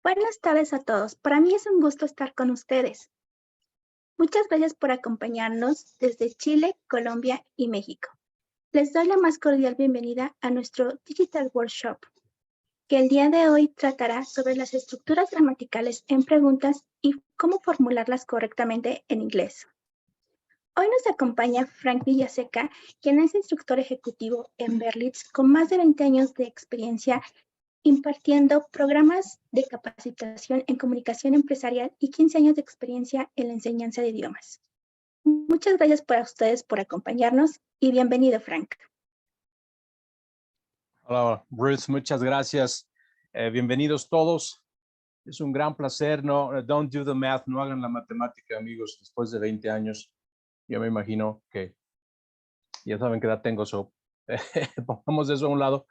Buenas tardes a todos. Para mí es un gusto estar con ustedes. Muchas gracias por acompañarnos desde Chile, Colombia y México. Les doy la más cordial bienvenida a nuestro Digital Workshop, que el día de hoy tratará sobre las estructuras gramaticales en preguntas y cómo formularlas correctamente en inglés. Hoy nos acompaña Frank Villaseca, quien es instructor ejecutivo en Berlitz con más de 20 años de experiencia impartiendo programas de capacitación en comunicación empresarial y 15 años de experiencia en la enseñanza de idiomas. Muchas gracias para ustedes por acompañarnos y bienvenido, Frank. Hola, Ruth, muchas gracias. Bienvenidos todos. Es un gran placer. No, don't do the math, no hagan la matemática, amigos. Después de 20 años, yo me imagino que ya saben qué edad tengo, so pongamos eso a un lado.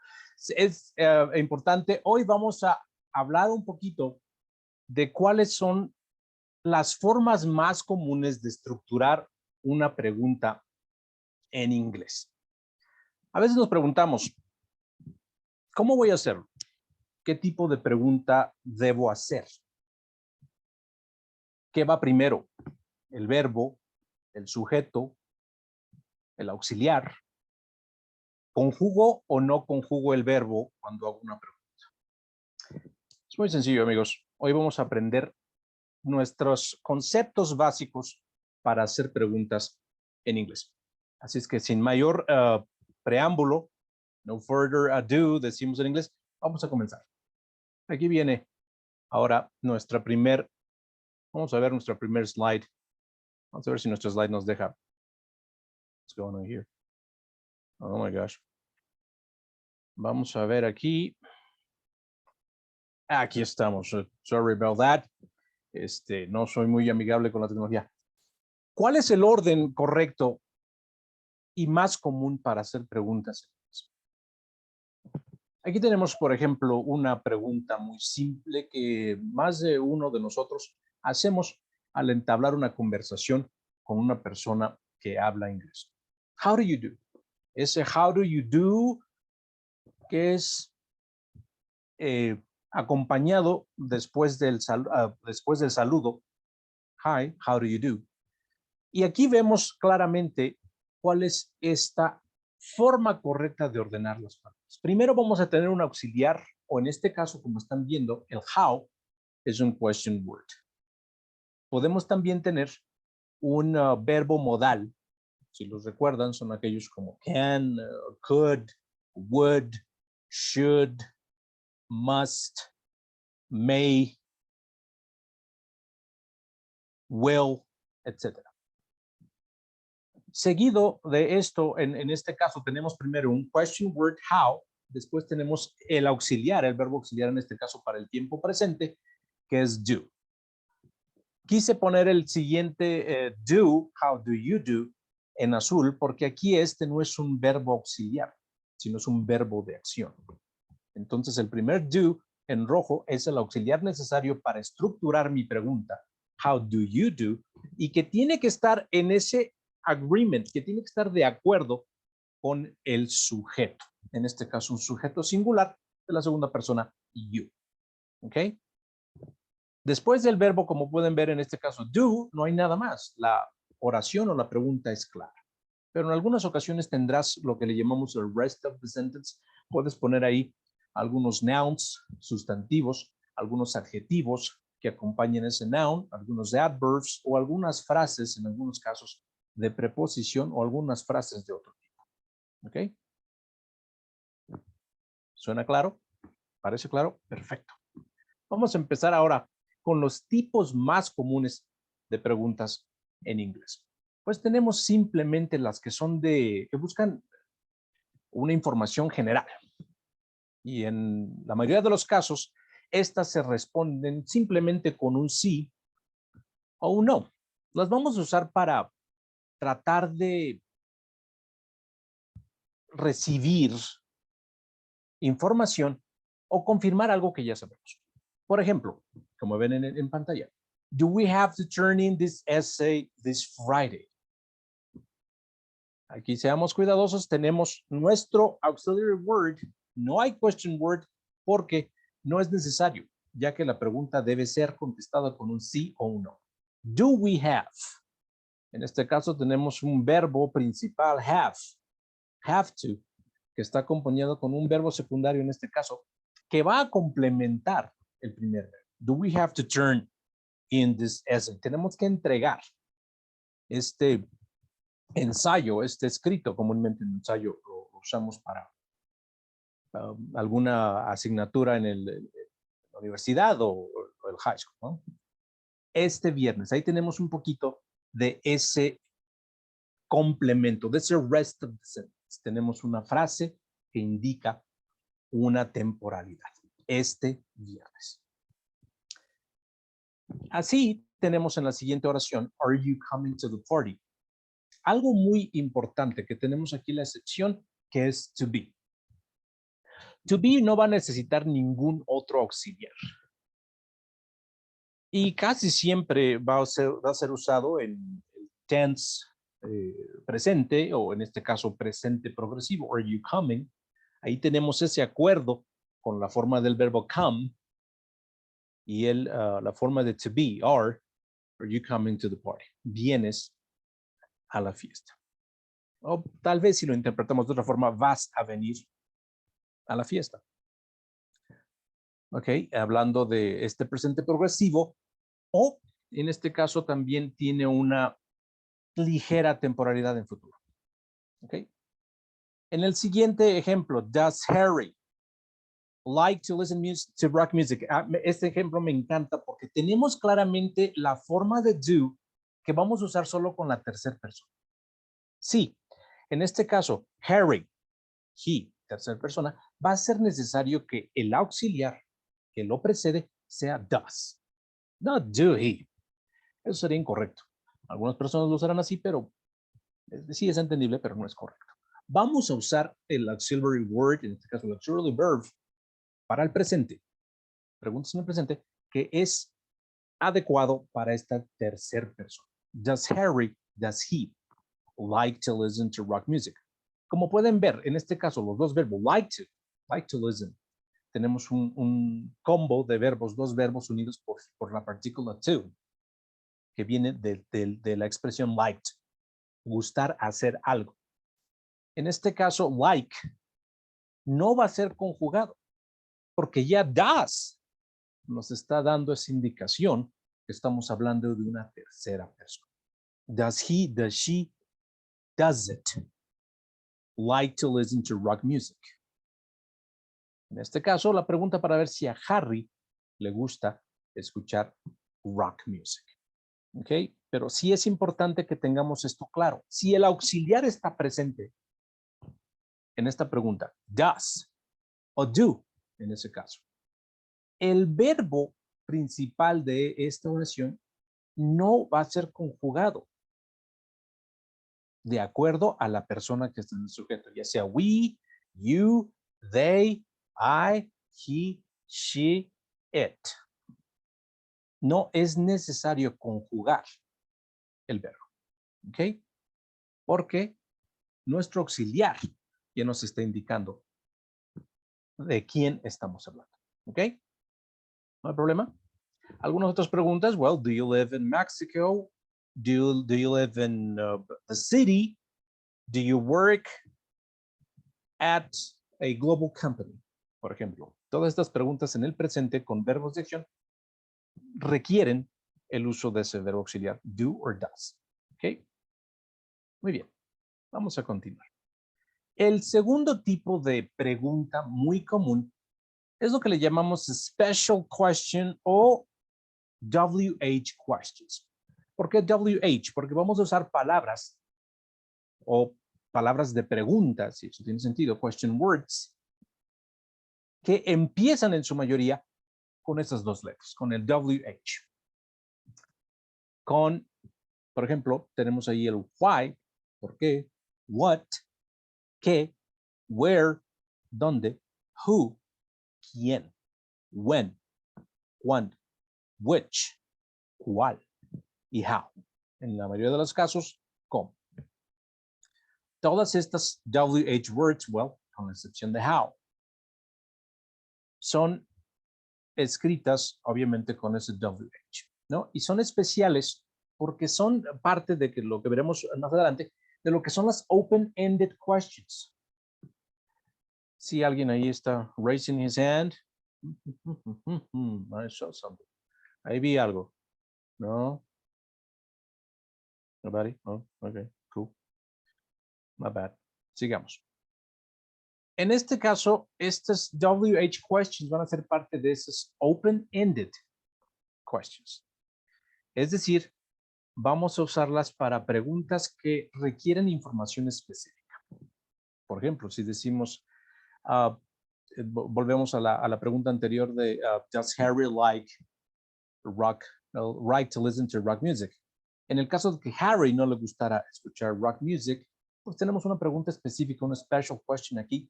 Es importante. Hoy vamos a hablar un poquito de cuáles son las formas más comunes de estructurar una pregunta en inglés. A veces nos preguntamos, ¿cómo voy a hacerlo? ¿Qué tipo de pregunta debo hacer? ¿Qué va primero? ¿El verbo, el sujeto, el auxiliar? ¿Conjugo o no conjugo el verbo cuando hago una pregunta? Es muy sencillo, amigos. Hoy vamos a aprender nuestros conceptos básicos para hacer preguntas en inglés. Así es que sin mayor preámbulo, no further ado, decimos en inglés, vamos a comenzar. Aquí viene ahora vamos a ver nuestra primer slide. Vamos a ver si nuestro slide nos deja. What's going on here? Oh my gosh. Vamos a ver aquí. Aquí estamos. Sorry about that. No soy muy amigable con la tecnología. ¿Cuál es el orden correcto y más común para hacer preguntas? Aquí tenemos, por ejemplo, una pregunta muy simple que más de uno de nosotros hacemos al entablar una conversación con una persona que habla inglés. How do you do? Ese how do you do que es acompañado después del saludo. Hi, how do you do? Y aquí vemos claramente cuál es esta forma correcta de ordenar las palabras. Primero vamos a tener un auxiliar, o en este caso, como están viendo, el how es un question word. Podemos también tener un verbo modal. Si los recuerdan, son aquellos como can, could, would, should, must, may, will, etc. Seguido de esto, en este caso tenemos primero un question word how, después tenemos el auxiliar, el verbo auxiliar en este caso para el tiempo presente, que es do. Quise poner el siguiente do, how do you do, en azul, porque aquí este no es un verbo auxiliar, sino es un verbo de acción. Entonces el primer do en rojo es el auxiliar necesario para estructurar mi pregunta, how do you do, y que tiene que estar en ese agreement, que tiene que estar de acuerdo con el sujeto. En este caso, un sujeto singular de la segunda persona, you. ¿Ok? Después del verbo, como pueden ver en este caso, do, no hay nada más. La oración o la pregunta es clara. Pero en algunas ocasiones tendrás lo que le llamamos el rest of the sentence. Puedes poner ahí algunos nouns, sustantivos, algunos adjetivos que acompañen ese noun, algunos adverbs o algunas frases, en algunos casos, de preposición o algunas frases de otro tipo. ¿Ok? ¿Suena claro? ¿Parece claro? Perfecto. Vamos a empezar ahora con los tipos más comunes de preguntas en inglés. Pues tenemos simplemente las que son que buscan una información general. Y en la mayoría de los casos, estas se responden simplemente con un sí o un no. Las vamos a usar para tratar de recibir información o confirmar algo que ya sabemos. Por ejemplo, como ven en pantalla, do we have to turn in this essay this Friday? Aquí seamos cuidadosos, tenemos nuestro auxiliary word, no hay question word porque no es necesario. ya que la pregunta debe ser contestada con un sí o un no. Do we have? En este caso tenemos un verbo principal, have to, que está acompañado con un verbo secundario en este caso, que va a complementar el primer verbo. Do we have to turn in this essay? Tenemos que entregar este ensayo, este escrito, comúnmente un ensayo lo usamos para alguna asignatura en la universidad o el high school, ¿no? Este viernes, ahí tenemos un poquito de ese complemento, de ese rest of the sentence. Tenemos una frase que indica una temporalidad. Este viernes. Así tenemos en la siguiente oración, are you coming to the party? Algo muy importante que tenemos aquí en la sección que es to be. To be no va a necesitar ningún otro auxiliar. Y casi siempre va a ser usado en el tense presente, o en este caso presente progresivo. Are you coming? Ahí tenemos ese acuerdo con la forma del verbo come y la forma de to be, are you coming to the party? Vienes a la fiesta. O tal vez si lo interpretamos de otra forma, vas a venir a la fiesta. Ok, hablando de este presente progresivo, o en este caso también tiene una ligera temporalidad en futuro. Ok. En el siguiente ejemplo, does Harry like to listen to rock music? Este ejemplo me encanta porque tenemos claramente la forma de do que vamos a usar solo con la tercera persona. Sí, en este caso, Harry, he, tercera persona, va a ser necesario que el auxiliar que lo precede sea does, not do he. Eso sería incorrecto. Algunas personas lo usarán así, pero sí es entendible, pero no es correcto. Vamos a usar el auxiliary word, en este caso el auxiliary verb, para el presente. Preguntas en el presente, que es adecuado para esta tercera persona. Does Harry, does he like to listen to rock music? Como pueden ver, en este caso, los dos verbos, like to listen. Tenemos un combo de verbos, dos verbos unidos por la partícula to, que viene de la expresión liked, gustar hacer algo. En este caso, like no va a ser conjugado, porque ya does nos está dando esa indicación que estamos hablando de una tercera persona. Does he, does she, does it like to listen to rock music? En este caso, la pregunta para ver si a Harry le gusta escuchar rock music. ¿Ok? Pero sí es importante que tengamos esto claro. Si el auxiliar está presente en esta pregunta, does o do, en ese caso, el verbo principal de esta oración no va a ser conjugado de acuerdo a la persona que está en el sujeto, ya sea we, you, they, I, he, she, it. No es necesario conjugar el verbo, ¿ok? Porque nuestro auxiliar ya nos está indicando de quién estamos hablando, ¿ok? ¿No hay problema? ¿Algunas otras preguntas? Well, do you live in Mexico? Do you live in the city? Do you work at a global company? Por ejemplo, todas estas preguntas en el presente con verbos de acción requieren el uso de ese verbo auxiliar, do or does. ¿Ok? Muy bien. Vamos a continuar. El segundo tipo de pregunta muy común es lo que le llamamos special question o WH questions. ¿Por qué WH? Porque vamos a usar palabras o palabras de preguntas, si eso tiene sentido, question words, que empiezan en su mayoría con esas dos letras, con el WH. Con, por ejemplo, tenemos ahí el why, ¿por qué? What, qué, where, dónde, who, quién, when, cuándo, which, cuál y how. En la mayoría de los casos, cómo. Todas estas WH words, well, con la excepción de how, son escritas obviamente con ese WH, ¿no? Y son especiales porque son parte de que lo que veremos más adelante, de lo que son las open-ended questions. Si alguien ahí está raising his hand. I saw something. Ahí vi algo. No. Nobody? Oh, okay, cool. My bad. Sigamos. En este caso, estas WH questions van a ser parte de esas open-ended questions. Es decir, vamos a usarlas para preguntas que requieren información específica. Por ejemplo, si decimos, volvemos a la pregunta anterior de, does Harry like to listen to rock music? En el caso de que Harry no le gustara escuchar rock music, pues tenemos una pregunta específica, una special question aquí,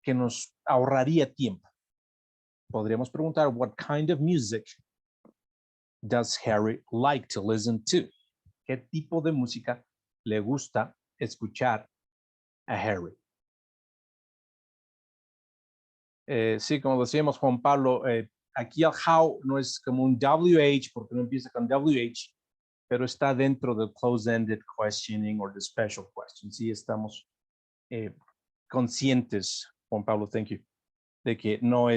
que nos ahorraría tiempo. Podríamos preguntar, what kind of music does Harry like to listen to? ¿Qué tipo de música le gusta escuchar a Harry? Sí, como decíamos, Juan Pablo, aquí el how no es como un WH porque no empieza con WH, pero está dentro del close-ended questioning or the special question. Sí, estamos conscientes, Juan Pablo, thank you, de que no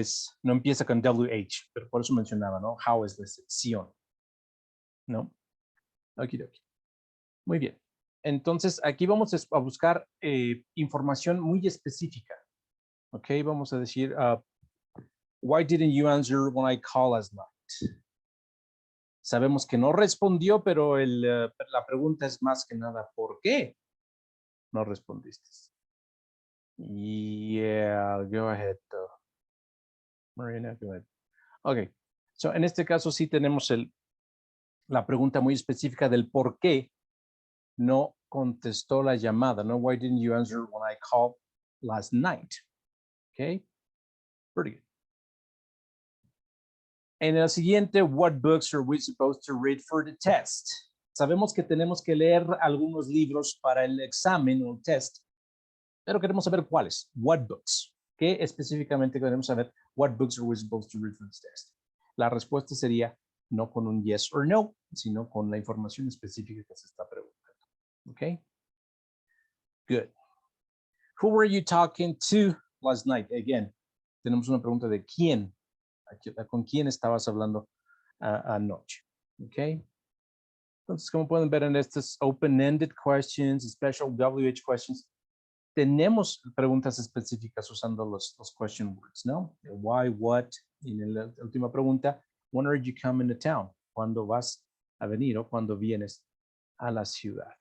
empieza con WH, pero por eso mencionaba, ¿no? How es la excepción, ¿no? Okidoki. Muy bien. Entonces, aquí vamos a buscar información muy específica. Ok, vamos a decir, why didn't you answer when I called last night? Sabemos que no respondió, pero la pregunta es más que nada, ¿por qué no respondiste? Yeah, go ahead, though. Marina, go ahead. Ok, so en este caso sí tenemos la pregunta muy específica del por qué no contestó la llamada, ¿no? Why didn't you answer when I called last night? Okay, pretty good. En el siguiente, what books are we supposed to read for the test? Sabemos que tenemos que leer algunos libros para el examen o el test, pero queremos saber cuáles. What books? ¿Qué específicamente queremos saber? What books are we supposed to read for this test? La respuesta sería no con un yes or no, sino con la información específica que se está preguntando. Okay? Good. Who were you talking to last night? Again, tenemos una pregunta de quién. ¿Con quién estabas hablando anoche? Okay. Entonces, como pueden ver en estas open-ended questions, special WH questions, tenemos preguntas específicas usando los question words, ¿no? Why, what, y en la última pregunta, when are you coming to town? ¿Cuándo vas a venir o cuándo vienes a la ciudad?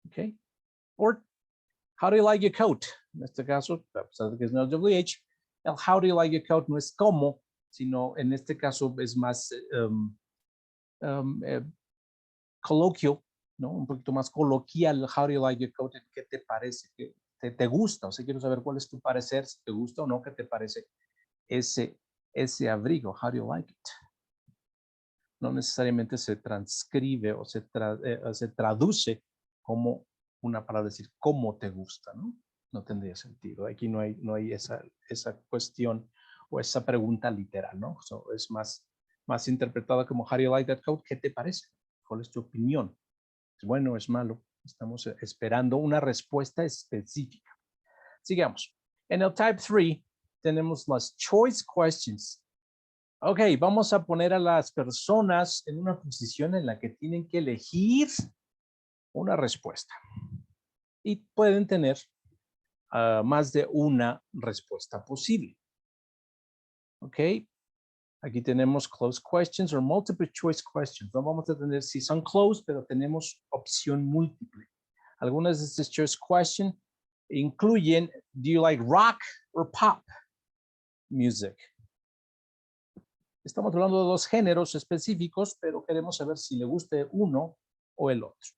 Okay. Or, how do you like your coat? En este caso, a pesar de que es no WH, el how do you like your coat no es cómo, sino en este caso es más coloquial, ¿no? Un poquito más coloquial. How do you like your coat? ¿Qué te parece? ¿Qué te gusta? O sea, quiero saber cuál es tu parecer, si te gusta o no, ¿qué te parece ese abrigo? How do you like it? No necesariamente se transcribe o se traduce como una palabra, decir cómo te gusta, ¿no? No tendría sentido. Aquí no hay esa cuestión o esa pregunta literal, ¿no? So, es más interpretada como how do you like that coat? ¿Qué te parece? ¿Cuál es tu opinión? ¿Es bueno o es malo? Estamos esperando una respuesta específica. Sigamos. En el type 3 tenemos las choice questions. Ok, vamos a poner a las personas en una posición en la que tienen que elegir una respuesta. Y pueden tener más de una respuesta posible. Ok, aquí tenemos closed questions o multiple choice questions. No vamos a tener si son closed, pero tenemos opción múltiple. Algunas de estas choice questions incluyen, do you like rock or pop music? Estamos hablando de dos géneros específicos, pero queremos saber si le guste uno o el otro.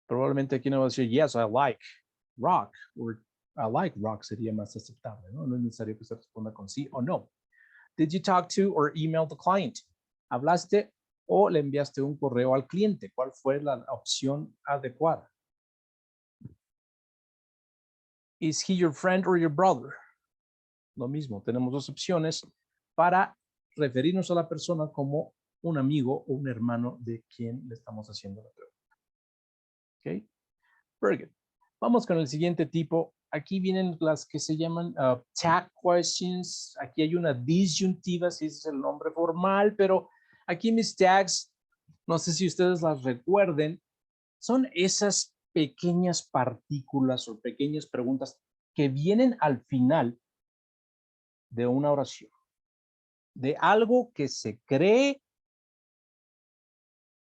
Probablemente aquí no va a decir, yes, I like rock, or I like rock sería más aceptable, ¿no? No es necesario que se responda con sí o no. Did you talk to or email the client? ¿Hablaste o le enviaste un correo al cliente? ¿Cuál fue la opción adecuada? Is he your friend or your brother? Lo mismo, tenemos dos opciones. para referirnos a la persona como un amigo o un hermano de quien le estamos haciendo la pregunta. ¿Ok? Very good. Vamos con el siguiente tipo. Aquí vienen las que se llaman tag questions. Aquí hay una disyuntiva, si ese es el nombre formal, pero aquí mis tags, no sé si ustedes las recuerden, son esas pequeñas partículas o pequeñas preguntas que vienen al final de una oración, de algo que se cree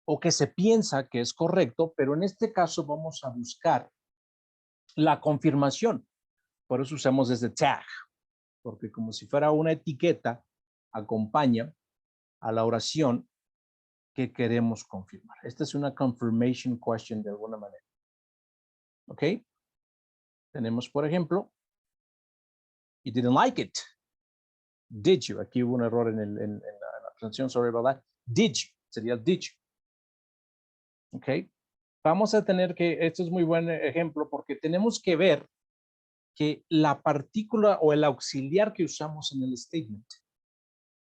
o que se piensa que es correcto, pero en este caso vamos a buscar la confirmación. Por eso usamos ese tag, porque como si fuera una etiqueta, acompaña a la oración que queremos confirmar. Esta es una confirmation question de alguna manera. ¿Ok? Tenemos, por ejemplo, you didn't like it. Did you? Aquí hubo un error en la pronunciación, sorry about that. Did you? Sería did you. ¿Ok? Vamos a tener que, esto es muy buen ejemplo porque tenemos que ver que la partícula o el auxiliar que usamos en el statement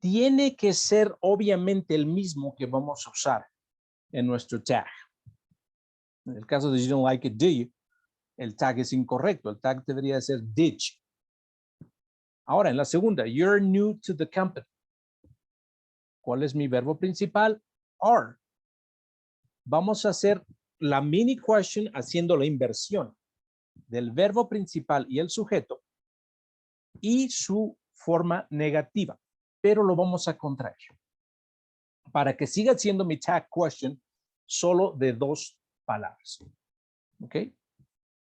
tiene que ser obviamente el mismo que vamos a usar en nuestro tag. En el caso de you don't like it, do you? El tag es incorrecto. El tag debería ser did you. Ahora, en la segunda, you're new to the company. ¿Cuál es mi verbo principal? Are. Vamos a hacer la mini question haciendo la inversión del verbo principal y el sujeto y su forma negativa, pero lo vamos a contraer para que siga siendo mi tag question solo de dos palabras. ¿Ok?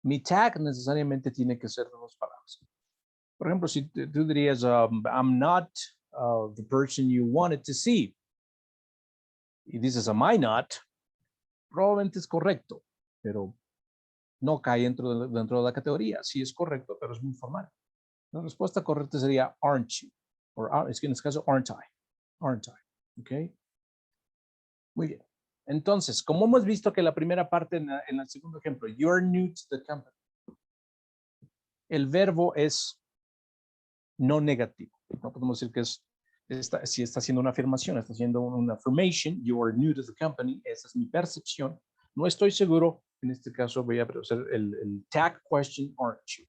Mi tag necesariamente tiene que ser de dos palabras. Por ejemplo, si tú dirías, I'm not the person you wanted to see. Y dices, am I not? Probablemente es correcto, pero no cae dentro de la categoría. Sí es correcto, pero es muy formal. La respuesta correcta sería aren't you? O es que en este caso aren't I. Aren't I. ¿Ok? Muy bien. Entonces, como hemos visto que la primera parte en el segundo ejemplo, you're new to the company. El verbo es no negativo. No podemos decir que si está haciendo una afirmación, está haciendo una affirmation, you are new to the company, esa es mi percepción. No estoy seguro, en este caso voy a hacer el tag question, aren't you?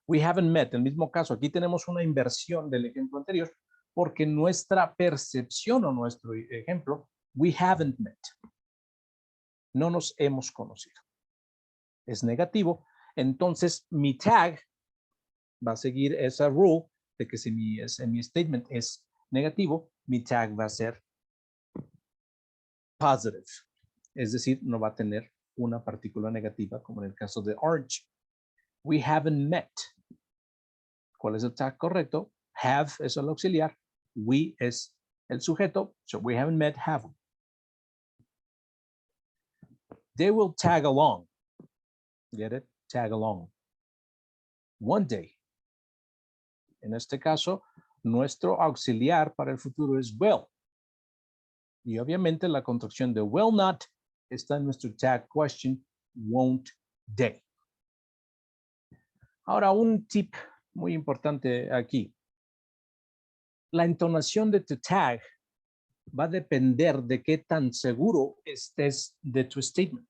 We haven't met, en el mismo caso, aquí tenemos una inversión del ejemplo anterior, porque nuestra percepción o nuestro ejemplo, we haven't met. No nos hemos conocido. Es negativo, entonces mi tag va a seguir esa rule de que si mi statement es negativo, mi tag va a ser positive. Es decir, no va a tener una partícula negativa como en el caso de orange. We haven't met. ¿Cuál es el tag correcto? Have es el auxiliar. We es el sujeto. So we haven't met, have we? They will tag along. Get it? Tag along. One day. En este caso, nuestro auxiliar para el futuro es will. Y obviamente la contracción de will not está en nuestro tag question, won't they. Ahora, un tip muy importante aquí. La entonación de tu tag va a depender de qué tan seguro estés de tu statement.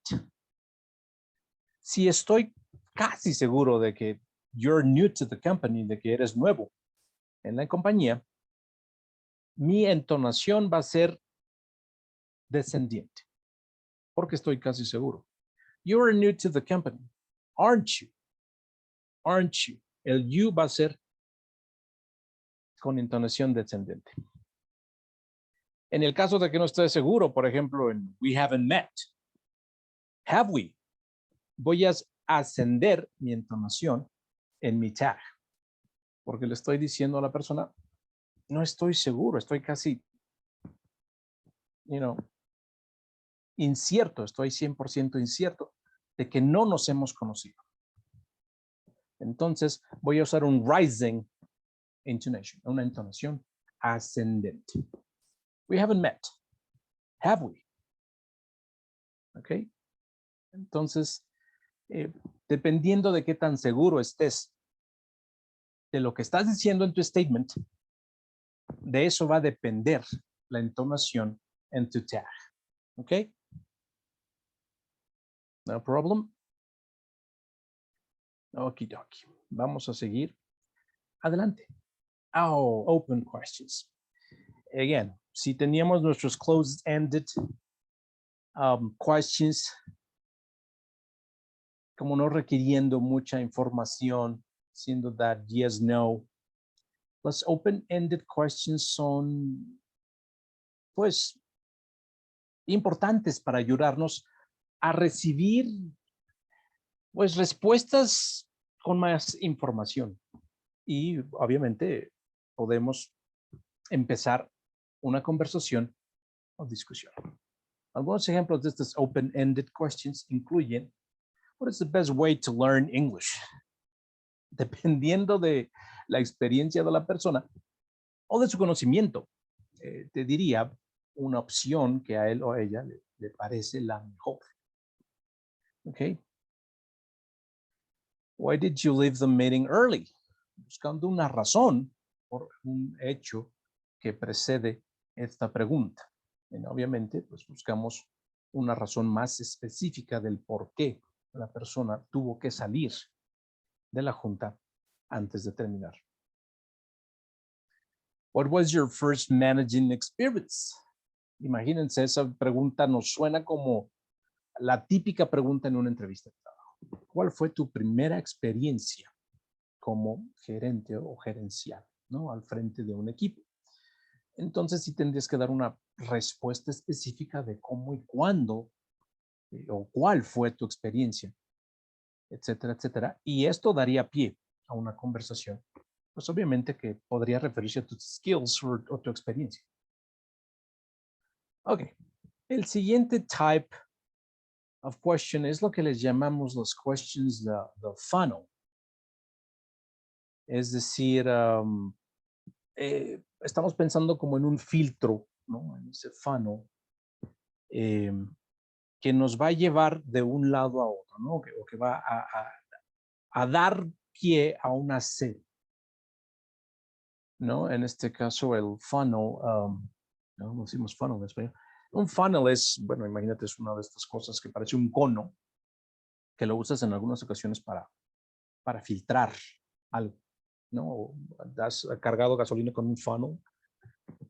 Si estoy casi seguro de que you're new to the company, de que eres nuevo en la compañía, mi entonación va a ser descendiente, porque estoy casi seguro. You are new to the company, aren't you? Aren't you? El you va a ser con entonación descendente. En el caso de que no esté seguro, por ejemplo, en we haven't met, have we? Voy a ascender mi entonación en mi tag, porque le estoy diciendo a la persona, no estoy seguro, estoy casi, incierto, estoy 100% incierto de que no nos hemos conocido. Entonces, voy a usar un rising intonation, una entonación ascendente. We haven't met. Have we? ¿Ok? Entonces, dependiendo de qué tan seguro estés de lo que estás diciendo en tu statement, de eso va a depender la entonación en tu tag. ¿Ok? No problem. Okidoki. Vamos a seguir adelante. Oh, open questions. Again, si teníamos nuestros closed-ended questions, como no requiriendo mucha información, siendo that yes, no. Los open-ended questions son, pues, importantes para ayudarnos a recibir, pues, respuestas con más información. Y obviamente podemos empezar una conversación o discusión. Algunos ejemplos de estos open-ended questions incluyen, what is the best way to learn English? Dependiendo de la experiencia de la persona o de su conocimiento, te diría una opción que a él o a ella le parece la mejor. Okay. Why did you leave the meeting early? Buscando una razón por un hecho que precede esta pregunta. Y obviamente, pues buscamos una razón más específica del por qué la persona tuvo que salir de la junta antes de terminar. What was your first managing experience? Imagínense, esa pregunta nos suena como la típica pregunta en una entrevista de trabajo. ¿Cuál fue tu primera experiencia como gerente o gerencial, ¿no? Al frente de un equipo? Entonces sí tendrías que dar una respuesta específica de cómo y cuándo o cuál fue tu experiencia, etcétera, etcétera. Y esto daría pie a una conversación, pues obviamente que podría referirse a tus skills o tu experiencia. Ok, el siguiente type of question es lo que les llamamos los questions the funnel. Es decir, estamos pensando como en un filtro, ¿no? En ese funnel, que nos va a llevar de un lado a otro, ¿no? O que va a dar pie a una serie, ¿no? En este caso, el funnel, no decimos funnel en español. Un funnel es, bueno, imagínate, es una de estas cosas que parece un cono, que lo usas en algunas ocasiones para filtrar algo, ¿no? Has cargado gasolina con un funnel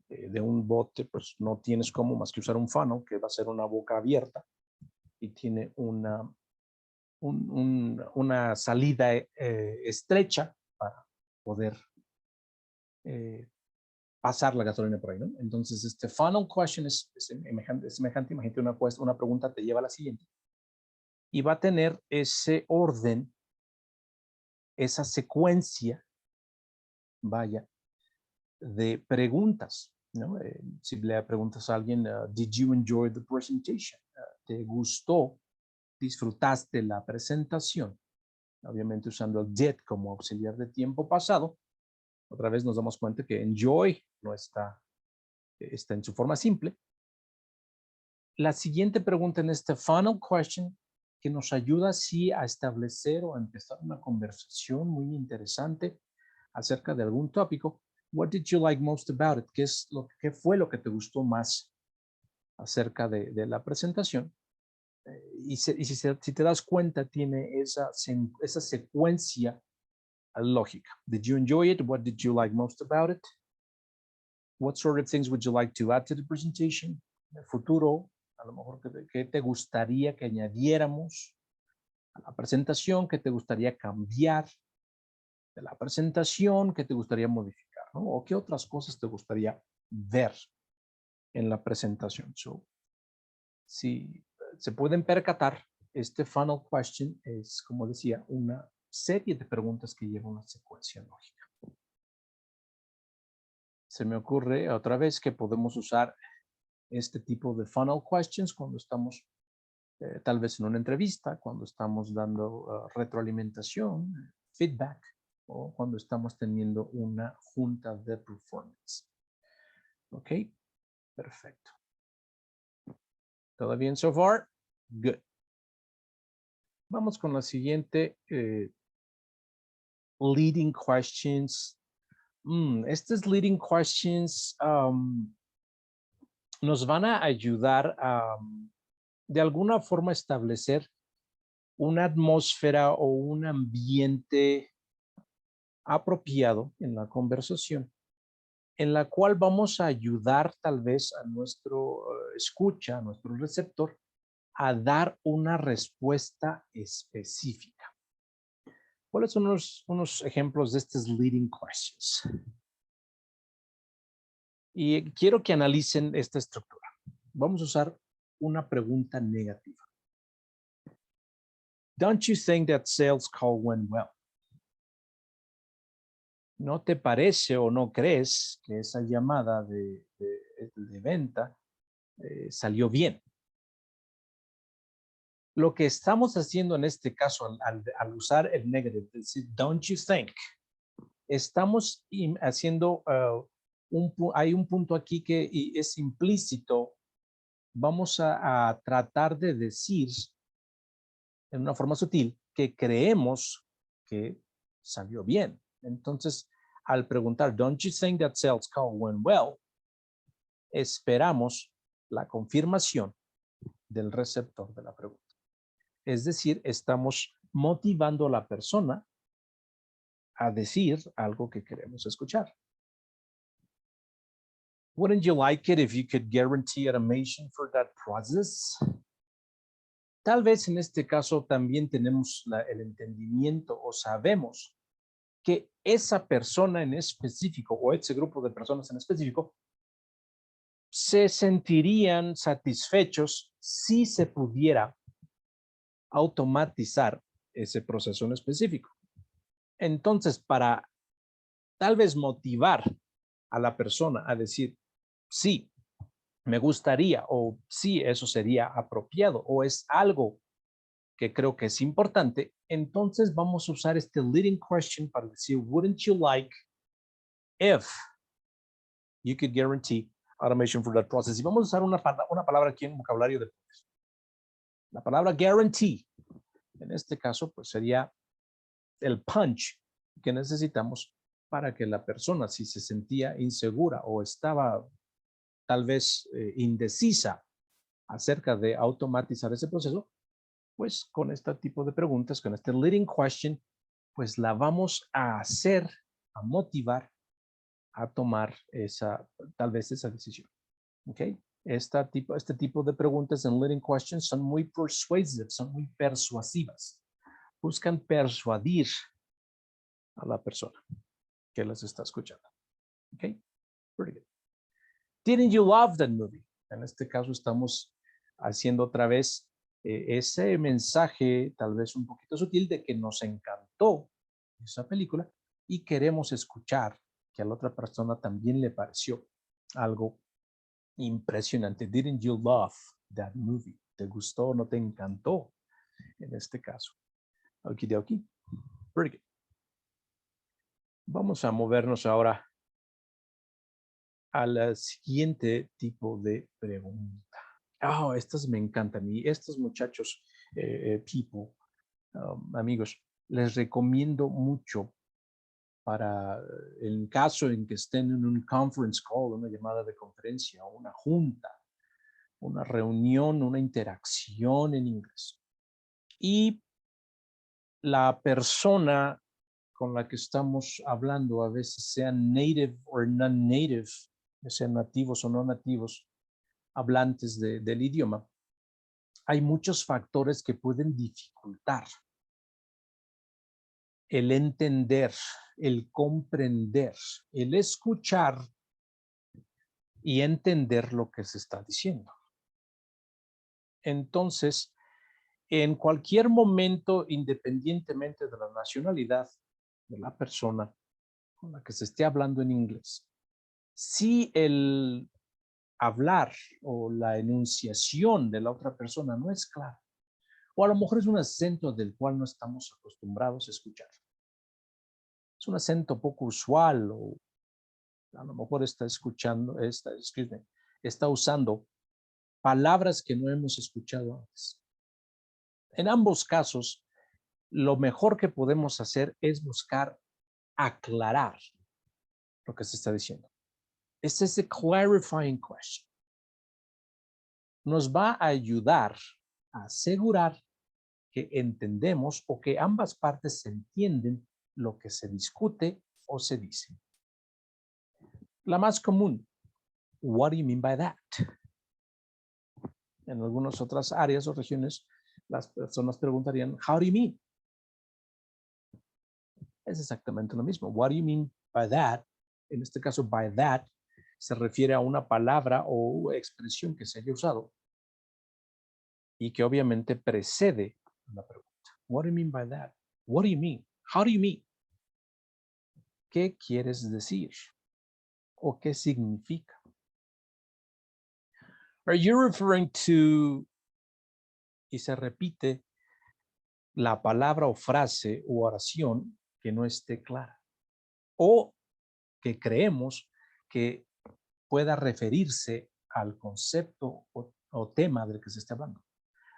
de un bote, pues no tienes cómo más que usar un funnel, que va a ser una boca abierta y tiene una salida estrecha para poder pasar la gasolina por ahí, ¿no? Entonces, este funnel question es semejante. Imagínate una pregunta te lleva a la siguiente. Y va a tener ese orden, esa secuencia, vaya, de preguntas, ¿no? Si le preguntas a alguien, did you enjoy the presentation? ¿Te gustó? ¿Disfrutaste la presentación? Obviamente usando el did como auxiliar de tiempo pasado. Otra vez nos damos cuenta que enjoy no está en su forma simple. La siguiente pregunta en este funnel question que nos ayuda así a establecer o a empezar una conversación muy interesante acerca de algún tópico. What did you like most about it? ¿Qué fue lo que te gustó más acerca de la presentación? Y si te das cuenta, tiene esa secuencia lógica. Did you enjoy it? What did you like most about it? What sort of things would you like to add to the presentation? En el futuro, a lo mejor, ¿qué te gustaría que añadiéramos a la presentación? ¿Qué te gustaría cambiar de la presentación? ¿Qué te gustaría modificar? ¿No? ¿O qué otras cosas te gustaría ver en la presentación? So, si se pueden percatar, este funnel question es, como decía, una serie de preguntas que lleva una secuencia lógica. Se me ocurre otra vez que podemos usar este tipo de funnel questions cuando estamos tal vez en una entrevista, cuando estamos dando retroalimentación, feedback, o cuando estamos teniendo una junta de performance. Ok, perfecto. ¿Todo bien so far? Good. Vamos con la siguiente leading questions, Estas leading questions nos van a ayudar a, de alguna forma, establecer una atmósfera o un ambiente apropiado en la conversación, en la cual vamos a ayudar tal vez a nuestro escucha, a nuestro receptor, a dar una respuesta específica. ¿Cuáles son unos ejemplos de estas leading questions? Y quiero que analicen esta estructura. Vamos a usar una pregunta negativa. Don't you think that sales call went well? ¿No te parece o no crees que esa llamada de venta salió bien? Lo que estamos haciendo en este caso al usar el negative, es decir, don't you think, estamos haciendo, hay un punto aquí que es implícito. Vamos a tratar de decir en una forma sutil que creemos que salió bien. Entonces, al preguntar, don't you think that sales call went well? Esperamos la confirmación del receptor de la pregunta. Es decir, estamos motivando a la persona a decir algo que queremos escuchar. Wouldn't you like it if you could guarantee automation for that process? Tal vez en este caso también tenemos el entendimiento o sabemos que esa persona en específico o ese grupo de personas en específico se sentirían satisfechos si se pudiera automatizar ese proceso en específico. Entonces, para tal vez motivar a la persona a decir, sí, me gustaría, o sí, eso sería apropiado, o es algo que creo que es importante, entonces vamos a usar este leading question para decir, wouldn't you like if you could guarantee automation for that process? Y vamos a usar una palabra aquí en el vocabulario de la palabra guarantee. En este caso, pues sería el punch que necesitamos para que la persona, si se sentía insegura o estaba tal vez indecisa acerca de automatizar ese proceso, pues con este tipo de preguntas, con este leading question, pues la vamos a hacer, a motivar a tomar tal vez esa decisión. ¿Ok? Este tipo de preguntas en leading questions son muy persuasive, son muy persuasivas. Buscan persuadir a la persona que las está escuchando. ¿Ok? Pretty good. Didn't you love that movie? En este caso estamos haciendo otra vez ese mensaje tal vez un poquito sutil de que nos encantó esa película y queremos escuchar que a la otra persona también le pareció algo impresionante. Didn't you love that movie? ¿Te gustó o no te encantó? En este caso. Okidoki. Pretty good. Vamos a movernos ahora al siguiente tipo de pregunta. Oh, estas me encantan. Y estos muchachos, people, amigos, les recomiendo mucho para el caso en que estén en un conference call, una llamada de conferencia, una junta, una reunión, una interacción en inglés. Y la persona con la que estamos hablando, a veces sean native o non-native, sean nativos o no nativos, hablantes del idioma, hay muchos factores que pueden dificultar el entender, el comprender, el escuchar y entender lo que se está diciendo. Entonces, en cualquier momento, independientemente de la nacionalidad de la persona con la que se esté hablando en inglés, si el hablar o la enunciación de la otra persona no es clara, o a lo mejor es un acento del cual no estamos acostumbrados a escuchar. Es un acento poco usual o a lo mejor está usando palabras que no hemos escuchado antes. En ambos casos, lo mejor que podemos hacer es buscar aclarar lo que se está diciendo. Este es el clarifying question. Nos va a ayudar a asegurar que entendemos o que ambas partes entienden lo que se discute o se dice. La más común, what do you mean by that? En algunas otras áreas o regiones, las personas preguntarían, how do you mean? Es exactamente lo mismo. What do you mean by that? En este caso, by that, se refiere a una palabra o expresión que se haya usado y que obviamente precede la pregunta. What do you mean by that? What do you mean? How do you mean? ¿Qué quieres decir? ¿O qué significa? Are you referring to, y se repite la palabra o frase o oración que no esté clara o que creemos que pueda referirse al concepto o tema del que se está hablando?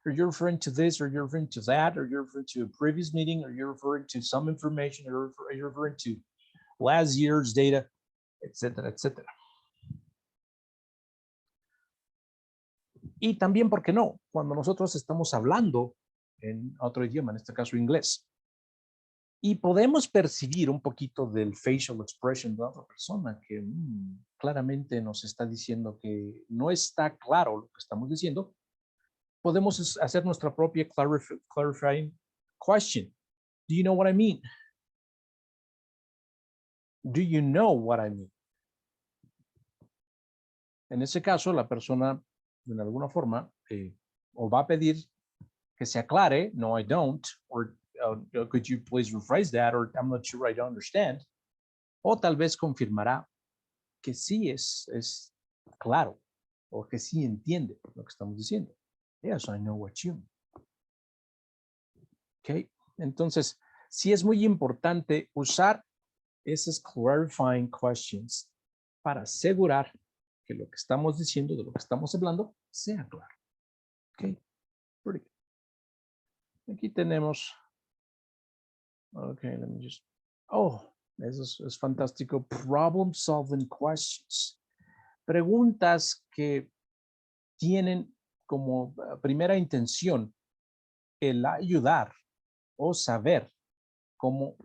Are you referring to this? Are you referring to that? Are you referring to a previous meeting? Are you referring to some information? Are you referring to last year's data? Etcétera, etcétera. Y también, ¿por qué no? Cuando nosotros estamos hablando en otro idioma, en este caso inglés, y podemos percibir un poquito del facial expression de otra persona que claramente nos está diciendo que no está claro lo que estamos diciendo, podemos hacer nuestra propia clarifying question. Do you know what I mean? Do you know what I mean? En ese caso, la persona, de alguna forma, o va a pedir que se aclare, no, I don't, or could you please rephrase that, or I'm not sure I don't understand, o tal vez confirmará que sí es claro, o que sí entiende lo que estamos diciendo. Yes, I know what you mean. Okay, entonces, sí es muy importante usar esas clarifying questions para asegurar que lo que estamos diciendo, de lo que estamos hablando, sea claro. Okay, pretty good. Aquí tenemos, okay, let me just, eso es fantástico. Problem solving questions. Preguntas que tienen como primera intención el ayudar o saber cómo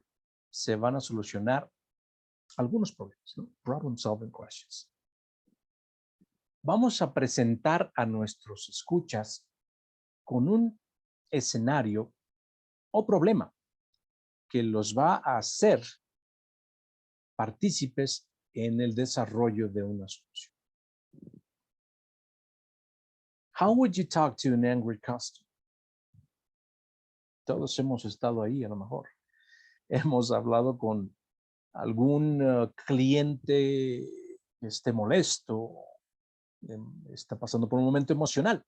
se van a solucionar algunos problemas, ¿no? Problem solving questions. Vamos a presentar a nuestros escuchas con un escenario o problema que los va a hacer partícipes en el desarrollo de una solución. How would you talk to an angry customer? Todos hemos estado ahí, a lo mejor. Hemos hablado con algún cliente que esté molesto, está pasando por un momento emocional.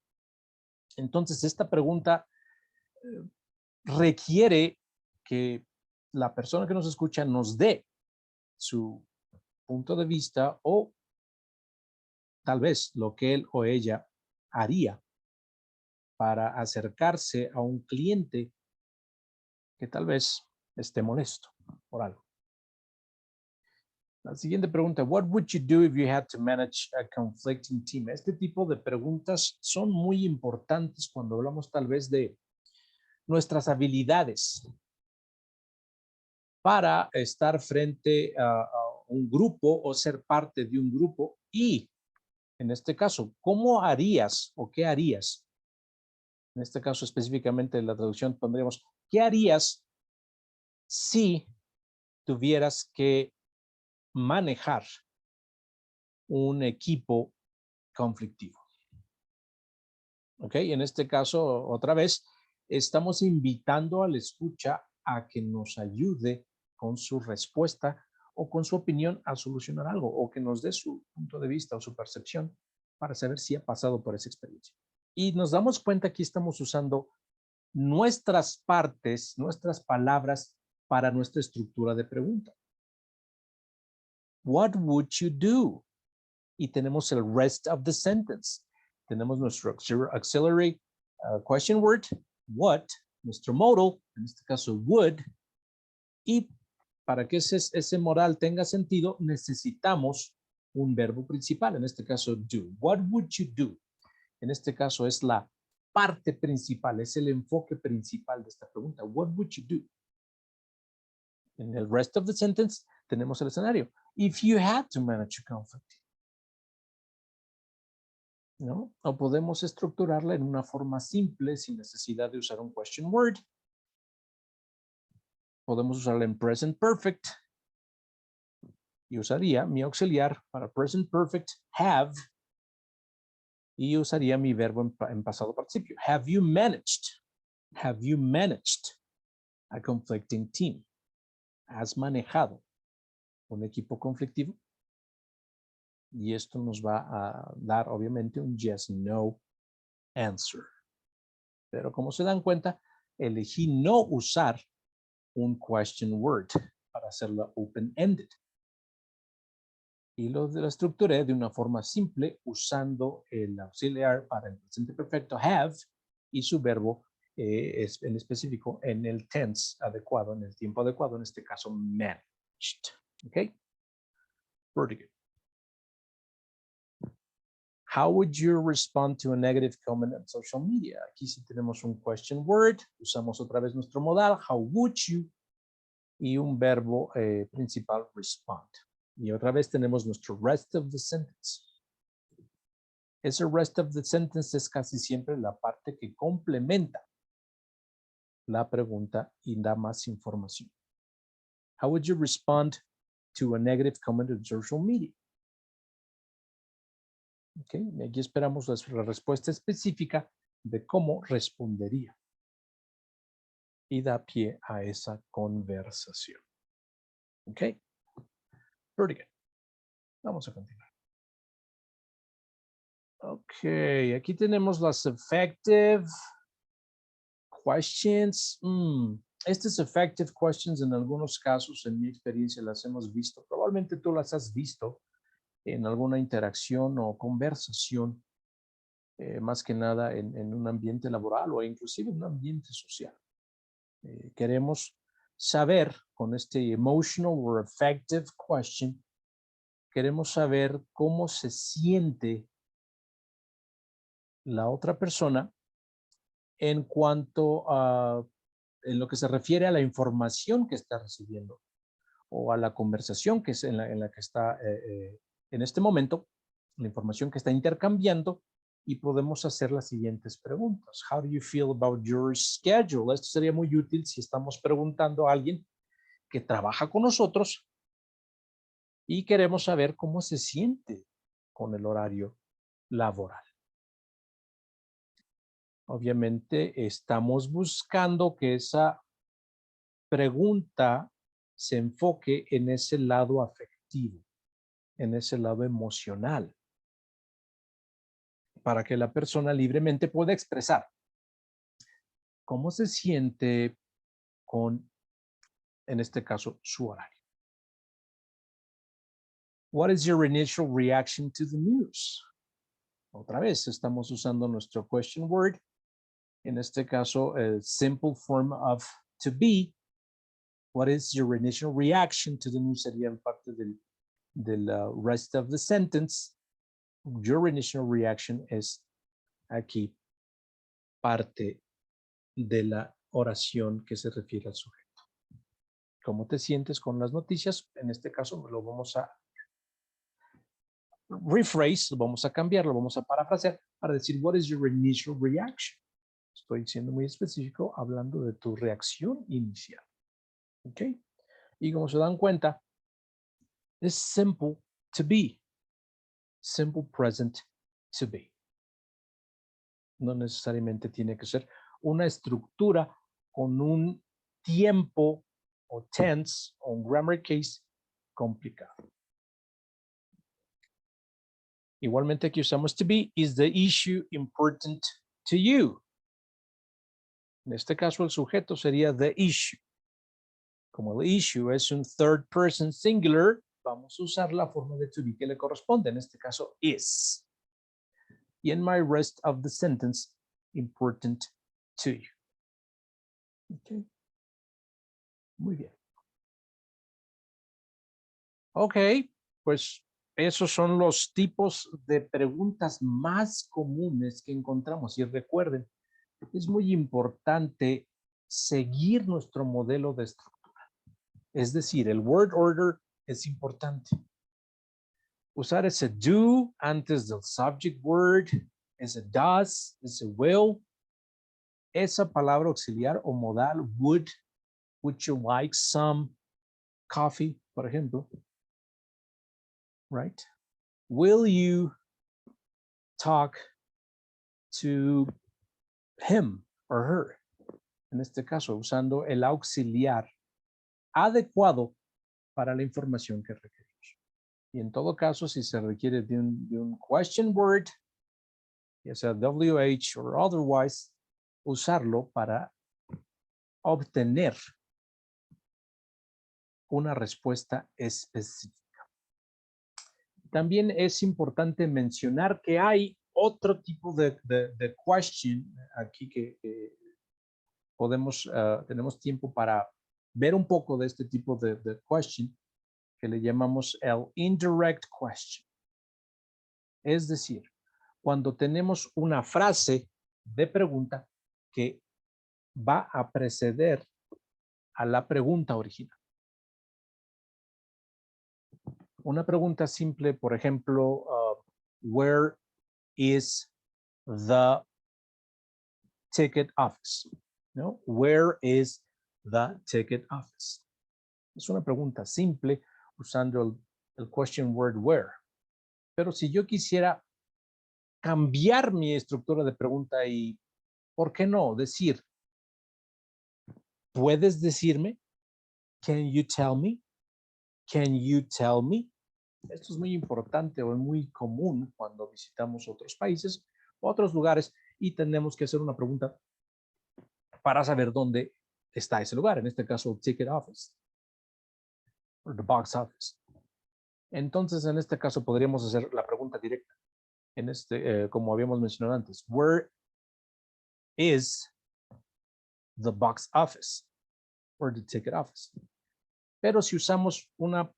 Entonces, esta pregunta requiere que la persona que nos escucha nos dé su punto de vista o tal vez lo que él o ella haría para acercarse a un cliente que tal vez esté molesto por algo. La siguiente pregunta, what would you do if you had to manage a conflicting team? Este tipo de preguntas son muy importantes cuando hablamos tal vez de nuestras habilidades para estar frente a un grupo o ser parte de un grupo y, en este caso, ¿cómo harías o qué harías? En este caso específicamente en la traducción pondríamos, ¿qué harías si tuvieras que manejar un equipo conflictivo? Ok, en este caso, otra vez, estamos invitando al escucha a que nos ayude con su respuesta o con su opinión a solucionar algo o que nos dé su punto de vista o su percepción para saber si ha pasado por esa experiencia. Y nos damos cuenta que estamos usando nuestras partes, nuestras palabras para nuestra estructura de pregunta. What would you do? Y tenemos el rest of the sentence. Tenemos nuestro auxiliary question word, what, nuestro modal, en este caso would, y para que ese modal tenga sentido, necesitamos un verbo principal, en este caso do. What would you do? En este caso es la parte principal, es el enfoque principal de esta pregunta. What would you do? En el rest of the sentence tenemos el escenario. If you had to manage a conflict. ¿No? O podemos estructurarla en una forma simple sin necesidad de usar un question word. Podemos usarla en present perfect. Y usaría mi auxiliar para present perfect, have. Y usaría mi verbo en pasado participio. Have you managed? Have you managed a conflicting team? ¿Has manejado un equipo conflictivo? Y esto nos va a dar, obviamente, un yes, no answer. Pero como se dan cuenta, elegí no usar un question word para hacerla open-ended. Y lo estructuré de una forma simple usando el auxiliar para el presente perfecto have y su verbo en específico en el tense adecuado, en el tiempo adecuado, en este caso managed. ¿Ok? Pretty good. How would you respond to a negative comment on social media? Aquí sí tenemos un question word. Usamos otra vez nuestro modal. How would you? Y un verbo principal, respond. Y otra vez tenemos nuestro rest of the sentence. Ese rest of the sentence es casi siempre la parte que complementa la pregunta y da más información. How would you respond to a negative comment on social media? Okay, aquí esperamos la respuesta específica de cómo respondería. Y da pie a esa conversación. Ok. Pretty good. Vamos a continuar. Ok, aquí tenemos las effective questions. Estas effective questions en algunos casos, en mi experiencia, las hemos visto. Probablemente tú las has visto en alguna interacción o conversación, más que nada en un ambiente laboral o inclusive en un ambiente social. Queremos saber con este emotional or affective question, queremos saber cómo se siente la otra persona en cuanto a, en lo que se refiere a la información que está recibiendo o a la conversación que es en la que está en este momento, la información que está intercambiando, y podemos hacer las siguientes preguntas. How do you feel about your schedule? Esto sería muy útil si estamos preguntando a alguien que trabaja con nosotros y queremos saber cómo se siente con el horario laboral. Obviamente estamos buscando que esa pregunta se enfoque en ese lado afectivo, en ese lado emocional, para que la persona libremente pueda expresar cómo se siente con, en este caso, su horario. What is your initial reaction to the news? Otra vez, estamos usando nuestro question word. En este caso, el simple form of to be. What is your initial reaction to the news? Sería parte del rest of the sentence. Your initial reaction es aquí parte de la oración que se refiere al sujeto. ¿Cómo te sientes con las noticias? En este caso lo vamos a rephrase, lo vamos a cambiar, lo vamos a parafrasear para decir what is your initial reaction. Estoy siendo muy específico hablando de tu reacción inicial. ¿Ok? Y como se dan cuenta, es simple to be. Simple present to be. No necesariamente tiene que ser una estructura con un tiempo o tense o un grammar case complicado. Igualmente aquí usamos to be. Is the issue important to you? En este caso el sujeto sería the issue. Como el issue es un third person singular, vamos a usar la forma de to be que le corresponde. En este caso is. Y en my rest of the sentence, important to you. Okay. Muy bien. Ok, pues esos son los tipos de preguntas más comunes que encontramos. Y recuerden, es muy importante seguir nuestro modelo de estructura. Es decir, el word order es importante. Usar ese do antes del subject word, ese does, ese will. Esa palabra auxiliar o modal would you like some coffee, por ejemplo? Right? Will you talk to him or her? En este caso, usando el auxiliar adecuado para la información que requerimos. Y en todo caso, si se requiere de un question word, ya sea WH o otherwise, usarlo para obtener una respuesta específica. También es importante mencionar que hay otro tipo de question aquí que podemos, tenemos tiempo para ver un poco de este tipo de question que le llamamos el indirect question. Es decir, cuando tenemos una frase de pregunta que va a preceder a la pregunta original. Una pregunta simple, por ejemplo, where is the ticket office? ¿No? Where is the ticket office? Es una pregunta simple usando el question word where. Pero si yo quisiera cambiar mi estructura de pregunta y, ¿por qué no? Decir, ¿puedes decirme? Can you tell me? Can you tell me? Esto es muy importante o muy común cuando visitamos otros países, otros lugares y tenemos que hacer una pregunta para saber dónde está ese lugar. En este caso, el ticket office o the box office. Entonces, en este caso podríamos hacer la pregunta directa. En este, como habíamos mencionado antes, where is the box office or the ticket office? Pero si usamos una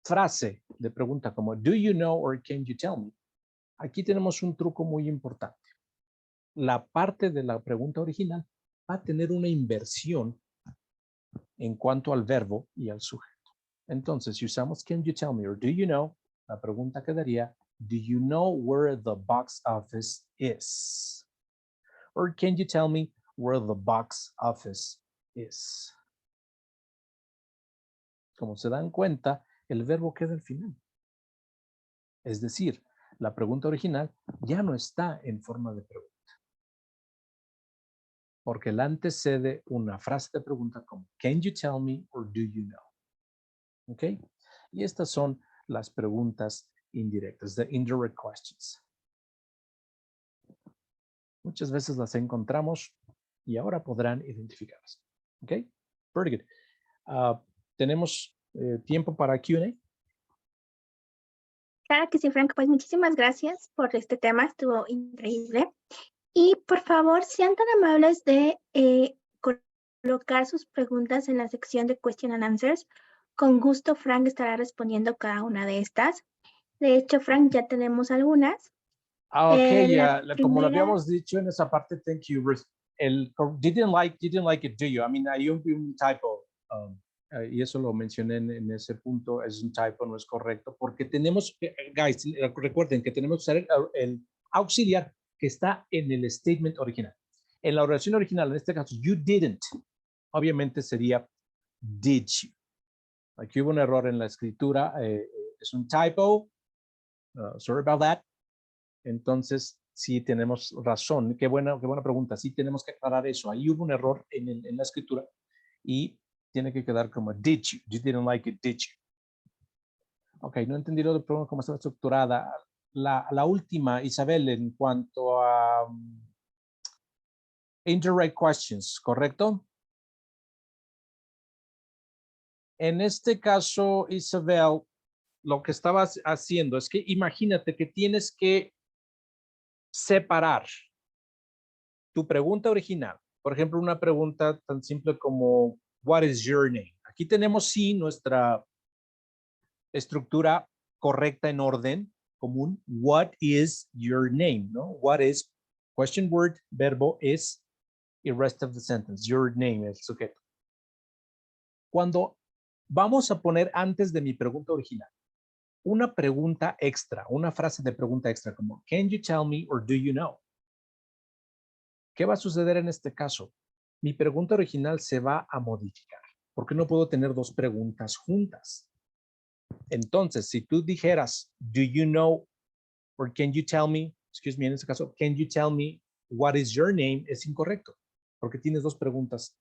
frase de pregunta como do you know or can you tell me? Aquí tenemos un truco muy importante. La parte de la pregunta original va a tener una inversión en cuanto al verbo y al sujeto. Entonces, si usamos can you tell me or do you know, la pregunta quedaría do you know where the box office is? Or can you tell me where the box office is? Como se dan cuenta, el verbo queda al final. Es decir, la pregunta original ya no está en forma de pregunta. Porque la antecede una frase de pregunta como can you tell me or do you know? ¿Ok? Y estas son las preguntas indirectas, the indirect questions. Muchas veces las encontramos y ahora podrán identificarlas. ¿Ok? Very good. ¿Tenemos tiempo para Q&A? Claro que sí, Frank. Pues muchísimas gracias por este tema. Estuvo increíble. Y por favor, sean tan amables de colocar sus preguntas en la sección de Question and Answers. Con gusto, Frank estará respondiendo cada una de estas. De hecho, Frank, ya tenemos algunas. Ok, La como lo primera- habíamos dicho en esa parte, thank you. El didn't like it, do you? I mean, hay un typo. Y eso lo mencioné en ese punto, es un typo, no es correcto, porque tenemos, guys, recuerden que tenemos que usar el auxiliar que está en el statement original. En la oración original, en este caso, you didn't, obviamente sería did you. Aquí hubo un error en la escritura, es un typo, sorry about that. Entonces, sí tenemos razón. Qué buena pregunta. Sí tenemos que aclarar eso. Ahí hubo un error en la escritura y tiene que quedar como did you. You didn't like it, did you? Ok, no entendí lo de cómo está estructurada. La última, Isabel, en cuanto a indirect questions, ¿correcto? En este caso, Isabel, lo que estabas haciendo es que imagínate que tienes que separar tu pregunta original. Por ejemplo, una pregunta tan simple como what is your name? Aquí tenemos sí nuestra estructura correcta en orden común. What is your name? ¿No? What is, question word, verbo is, y rest of the sentence. Your name, el sujeto. Cuando vamos a poner antes de mi pregunta original una pregunta extra, una frase de pregunta extra como can you tell me or do you know? ¿Qué va a suceder en este caso? Mi pregunta original se va a modificar porque no puedo tener dos preguntas juntas. Entonces, si tú dijeras do you know or can you tell me, excuse me, en este caso, can you tell me what is your name? Es incorrecto porque tienes dos preguntas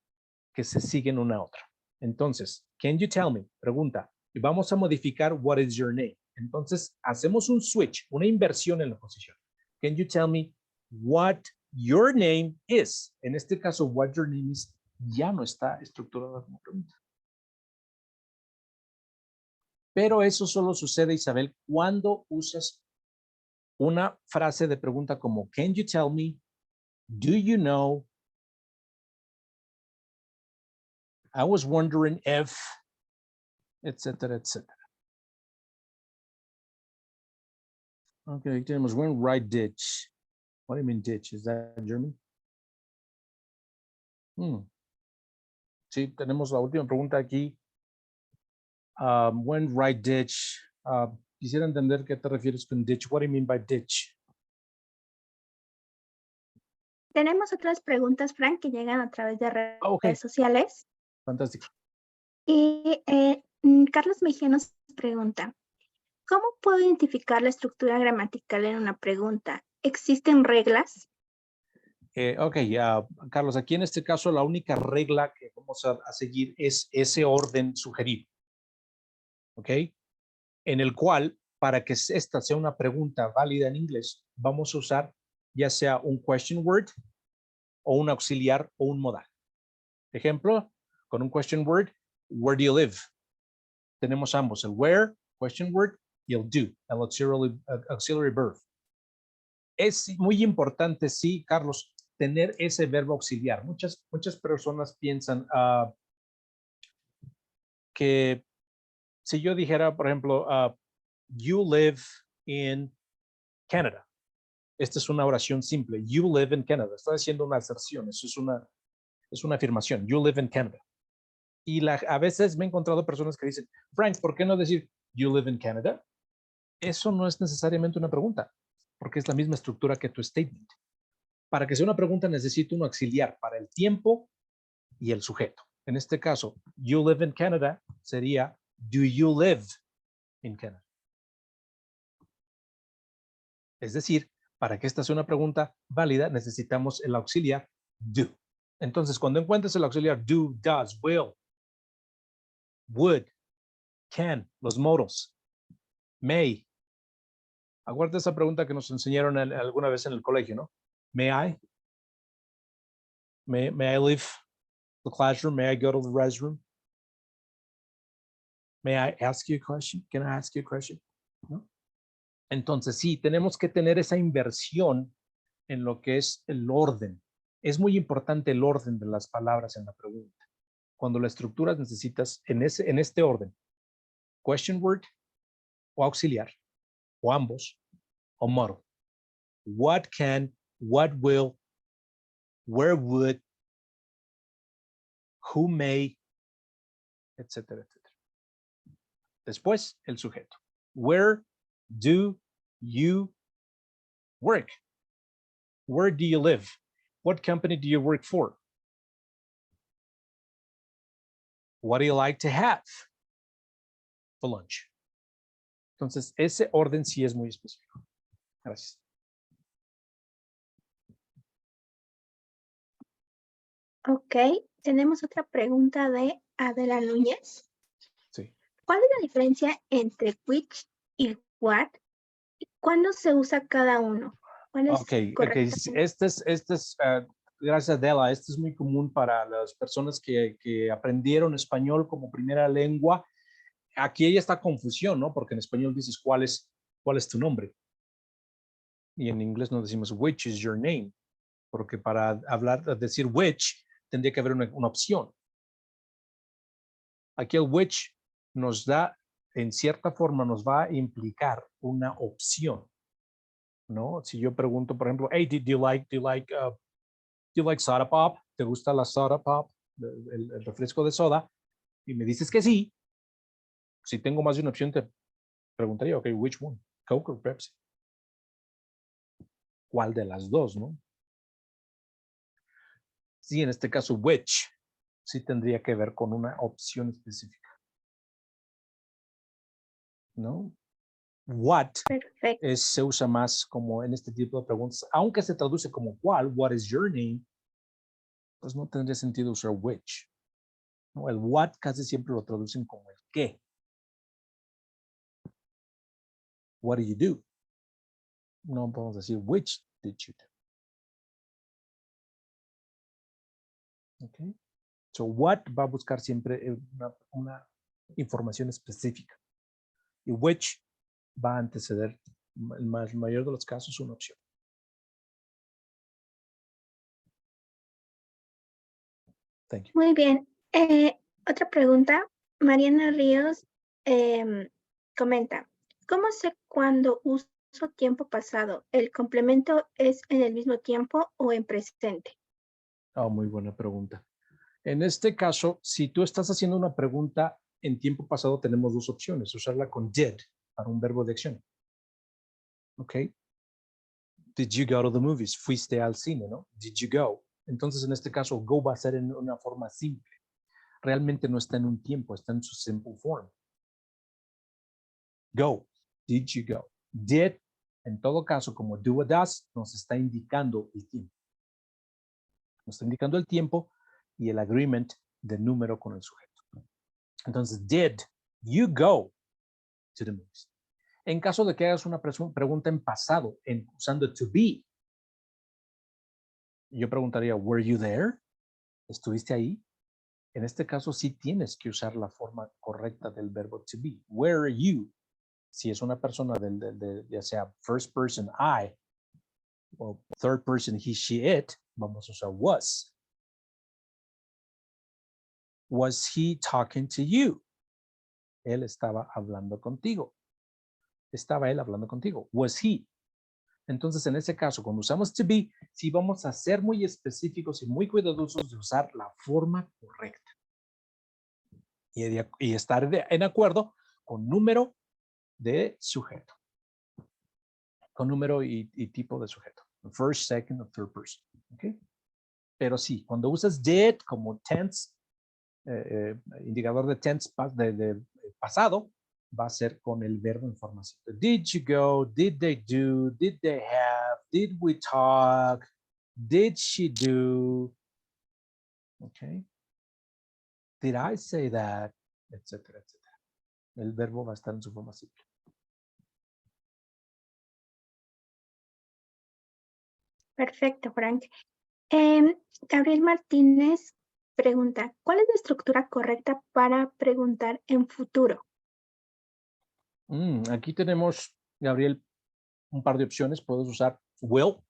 que se siguen una a otra. Entonces, can you tell me? Pregunta. Y vamos a modificar what is your name. Entonces, hacemos un switch, una inversión en la posición. Can you tell me what your name is? En este caso, what your name is ya no está estructurada como pregunta. Pero eso solo sucede, Isabel, cuando usas una frase de pregunta como can you tell me, do you know, I was wondering if, etcétera, etcétera. Okay, tenemos when right ditch. What do you mean ditch? Is that German? Sí, tenemos la última pregunta aquí. When right ditch. Quisiera entender qué te refieres con ditch. What do you mean by ditch? Tenemos otras preguntas, Frank, que llegan a través de redes sociales. Fantástico. Y Carlos Mejía nos pregunta, ¿cómo puedo identificar la estructura gramatical en una pregunta? ¿Existen reglas? Carlos, aquí en este caso la única regla que vamos a seguir es ese orden sugerido. ¿Ok? En el cual, para que esta sea una pregunta válida en inglés, vamos a usar ya sea un question word o un auxiliar o un modal. Ejemplo, con un question word, where do you live? Tenemos ambos, el where, question word, y el do, el auxiliary verb. Es muy importante, sí, Carlos, tener ese verbo auxiliar. Muchas personas piensan que si yo dijera, por ejemplo, you live in Canada. Esta es una oración simple. You live in Canada. Estoy haciendo una aserción. Eso es una afirmación. You live in Canada. Y a veces me he encontrado personas que dicen, Frank, ¿por qué no decir you live in Canada? Eso no es necesariamente una pregunta, porque es la misma estructura que tu statement. Para que sea una pregunta necesito un auxiliar para el tiempo y el sujeto. En este caso, you live in Canada sería do you live in Canada? Es decir, para que esta sea una pregunta válida, necesitamos el auxiliar do. Entonces, cuando encuentres el auxiliar do, does, will, would, can, los modals, may. Acuérdate esa pregunta que nos enseñaron alguna vez en el colegio, ¿no? May I? May I leave the classroom? May I go to the restroom? May I ask you a question? Can I ask you a question? ¿No? Entonces, sí, tenemos que tener esa inversión en lo que es el orden. Es muy importante el orden de las palabras en la pregunta. Cuando la estructura necesitas en este orden, question word o auxiliar, o ambos, o modal. What can, what will, where would, who may, etcétera, etcétera. Después, el sujeto. Where do you work? Where do you live? What company do you work for? What do you like to have for lunch? Entonces, ese orden sí es muy específico. Gracias. Ok, tenemos otra pregunta de Adela Núñez. Sí. ¿Cuál es la diferencia entre which y what? ¿Cuándo se usa cada uno? Okay. Gracias, Adela. Este es muy común para las personas que aprendieron español como primera lengua. Aquí hay esta confusión, ¿no? Porque en español dices cuál es tu nombre. Y en inglés no decimos which is your name. Porque para decir which, tendría que haber una opción. Aquí el which nos da en cierta forma nos va a implicar una opción, ¿no? Si yo pregunto, por ejemplo, hey, do you like soda pop? ¿Te gusta la soda pop? El refresco de soda. Y me dices que sí. Si tengo más de una opción, te preguntaría, ok, which one? Coke or Pepsi? ¿Cuál de las dos, no? Sí, en este caso, which, sí tendría que ver con una opción específica, ¿no? What Perfecto. se usa más como en este tipo de preguntas, aunque se traduce como cuál, what is your name, pues no tendría sentido usar which, ¿no? El what casi siempre lo traducen como el qué. What do you do? No podemos decir which did you do. Okay. So what va a buscar siempre una información específica y which va a anteceder en el mayor de los casos una opción. Thank you. Muy bien. Otra pregunta. Mariana Ríos comenta, ¿cómo sé cuándo uso tiempo pasado? ¿El complemento es en el mismo tiempo o en presente? Oh, muy buena pregunta. En este caso, si tú estás haciendo una pregunta en tiempo pasado, tenemos dos opciones. Usarla con did para un verbo de acción. ¿Ok? Did you go to the movies? Fuiste al cine, ¿no? Did you go? Entonces, en este caso, go va a ser en una forma simple. Realmente no está en un tiempo, está en su simple form. Go. Did you go? Did, en todo caso, como do o does, nos está indicando el tiempo. Nos está indicando el tiempo y el agreement de número con el sujeto. Entonces, did you go to the movies? En caso de que hagas una pregunta en pasado, usando to be, yo preguntaría, were you there? ¿Estuviste ahí? En este caso sí tienes que usar la forma correcta del verbo to be. Where are you? Si es una persona ya sea first person I o third person he, she, it, vamos a usar was. Was he talking to you? Él estaba hablando contigo. Estaba él hablando contigo. Was he? Entonces, en ese caso, cuando usamos to be, sí vamos a ser muy específicos y muy cuidadosos de usar la forma correcta. Y estar en acuerdo con número de sujeto. Con número y tipo de sujeto. First, second, or third person. ¿Okay? Pero sí, cuando usas did como tense, indicador de tense de pasado, va a ser con el verbo en forma simple. Did you go? Did they do? Did they have? Did we talk? Did she do? Okay. Did I say that? Etcétera, etcétera. El verbo va a estar en su forma simple. Perfecto, Frank. Gabriel Martínez pregunta, ¿cuál es la estructura correcta para preguntar en futuro? Aquí tenemos, Gabriel, un par de opciones. Puedes usar will.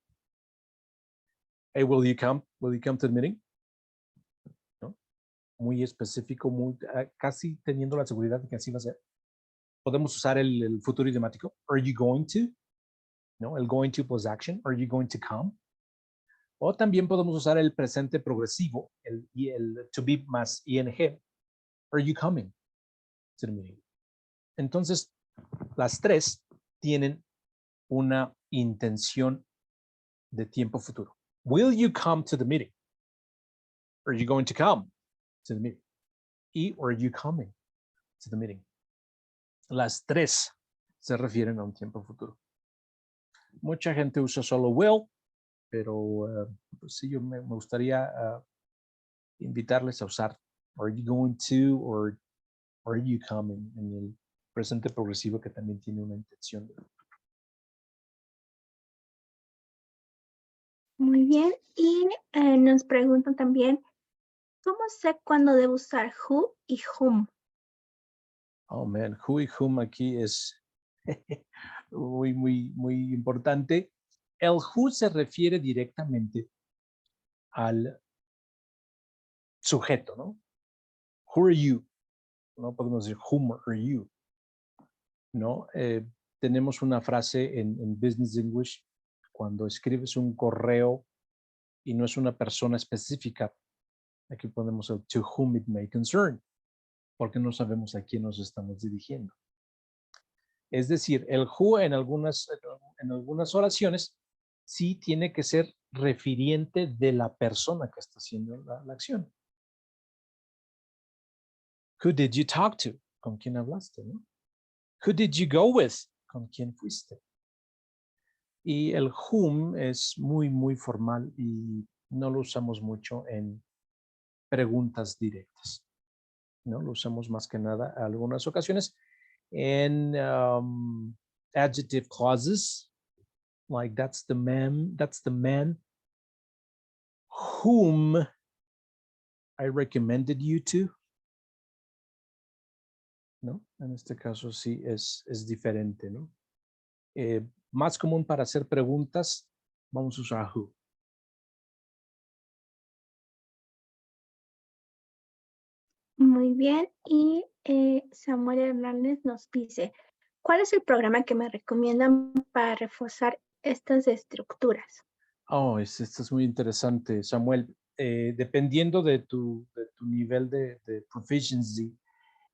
Hey, will you come? Will you come to the meeting? ¿No? Muy específico, casi teniendo la seguridad de que así va a ser. Podemos usar el futuro idiomático. Are you going to? ¿No? El going to plus action. Are you going to come? O también podemos usar el presente progresivo, el to be más ing. Are you coming to the meeting? Entonces, las tres tienen una intención de tiempo futuro. Will you come to the meeting? Are you going to come to the meeting? Y are you coming to the meeting? Las tres se refieren a un tiempo futuro. Mucha gente usa solo will, pero pues sí, yo me gustaría invitarles a usar are you going to or are you coming en el presente progresivo que también tiene una intención. Muy bien. Y nos preguntan también, ¿cómo sé cuándo debo usar who y whom? Oh, man, who y whom aquí es muy, muy, muy importante. El who se refiere directamente al sujeto, ¿no? Who are you? No podemos decir whom are you. ¿no? Tenemos una frase en Business English, cuando escribes un correo y no es una persona específica, aquí ponemos el to whom it may concern, porque no sabemos a quién nos estamos dirigiendo. Es decir, el who en algunas oraciones sí tiene que ser refiriente de la persona que está haciendo la acción. Who did you talk to? ¿Con quién hablaste? ¿No? Who did you go with? ¿Con quién fuiste? Y el whom es muy, muy formal y no lo usamos mucho en preguntas directas, ¿no? Lo usamos más que nada en algunas ocasiones en adjective clauses, like that's the man whom I recommended you to, ¿no? En este caso sí es diferente, ¿no? Más común para hacer preguntas, vamos a usar who. Muy bien. Y Samuel Hernández nos dice, ¿cuál es el programa que me recomiendan para reforzar estas estructuras? Oh, esto es muy interesante, Samuel. Dependiendo de tu nivel de proficiency,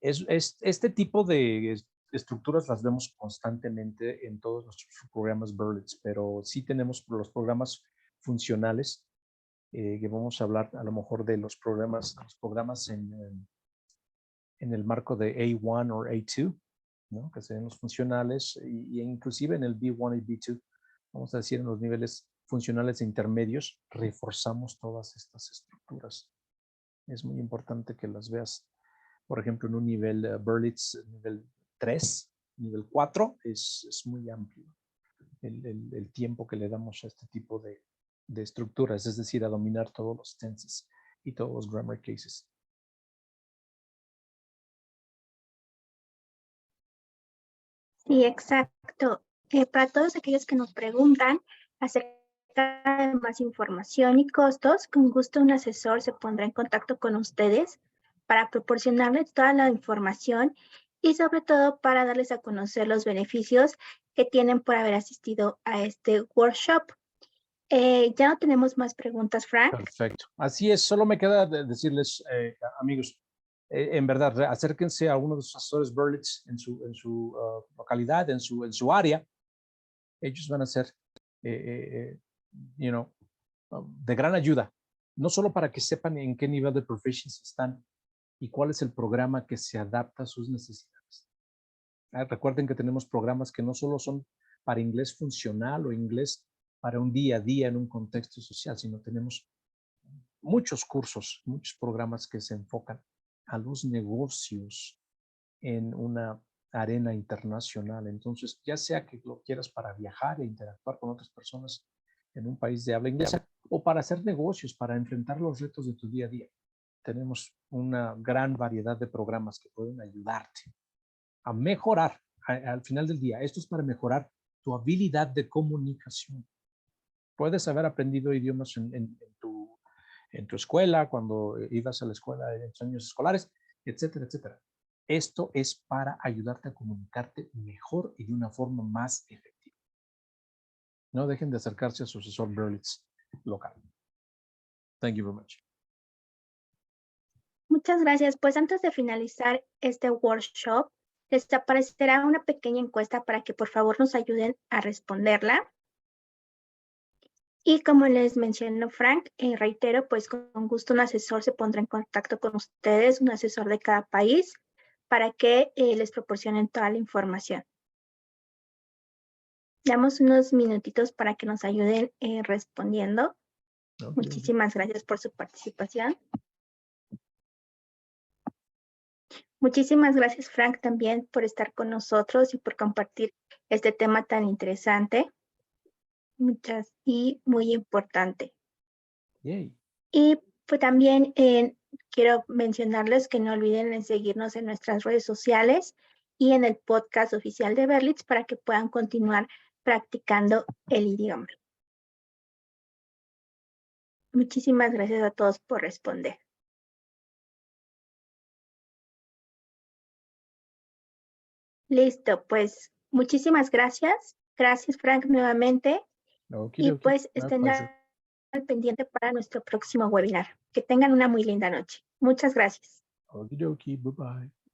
este tipo de estructuras las vemos constantemente en todos nuestros programas Berlitz, pero sí tenemos los programas funcionales, que vamos a hablar a lo mejor de los programas en el marco de A1 o A2, ¿no? Que serían los funcionales, y inclusive en el B1 y B2, vamos a decir en los niveles funcionales e intermedios, reforzamos todas estas estructuras. Es muy importante que las veas. Por ejemplo, en un nivel Berlitz, nivel 3, nivel 4, es muy amplio el tiempo que le damos a este tipo de estructuras, es decir, a dominar todos los tenses y todos los grammar cases. Sí, exacto. Para todos aquellos que nos preguntan acerca de más información y costos, con gusto un asesor se pondrá en contacto con ustedes para proporcionarles toda la información y sobre todo para darles a conocer los beneficios que tienen por haber asistido a este workshop. Ya no tenemos más preguntas, Frank. Perfecto. Así es, solo me queda decirles, amigos, en verdad, acérquense a uno de sus asesores Berlitz en su localidad, en su área. Ellos van a ser, de gran ayuda, no solo para que sepan en qué nivel de proficiency están y cuál es el programa que se adapta a sus necesidades. Recuerden que tenemos programas que no solo son para inglés funcional o inglés para un día a día en un contexto social, sino tenemos muchos cursos, muchos programas que se enfocan a los negocios en una arena internacional. Entonces, ya sea que lo quieras para viajar e interactuar con otras personas en un país de habla inglesa o para hacer negocios, para enfrentar los retos de tu día a día, tenemos una gran variedad de programas que pueden ayudarte a mejorar al final del día. Esto es para mejorar tu habilidad de comunicación. Puedes haber aprendido idiomas en tu escuela, cuando ibas a la escuela en tus años escolares, etcétera, etcétera. Esto es para ayudarte a comunicarte mejor y de una forma más efectiva. No dejen de acercarse a su asesor Berlitz local. Thank you very much. Muchas gracias. Pues antes de finalizar este workshop, les aparecerá una pequeña encuesta para que por favor nos ayuden a responderla. Y como les mencionó Frank, reitero, pues con gusto un asesor se pondrá en contacto con ustedes, un asesor de cada país, para que les proporcionen toda la información. Damos unos minutitos para que nos ayuden respondiendo. Okay. Muchísimas gracias por su participación. Muchísimas gracias, Frank, también por estar con nosotros y por compartir este tema tan interesante. Y muy importante. Yay. Y pues también quiero mencionarles que no olviden en seguirnos en nuestras redes sociales y en el podcast oficial de Berlitz para que puedan continuar practicando el idioma. Muchísimas gracias a todos por responder. Listo, pues muchísimas gracias. Gracias, Frank, nuevamente. Okie Y dokie. pues My estén pleasure. al pendiente para nuestro próximo webinar. Que tengan una muy linda noche. Muchas gracias. Okie dokie. Bye-bye.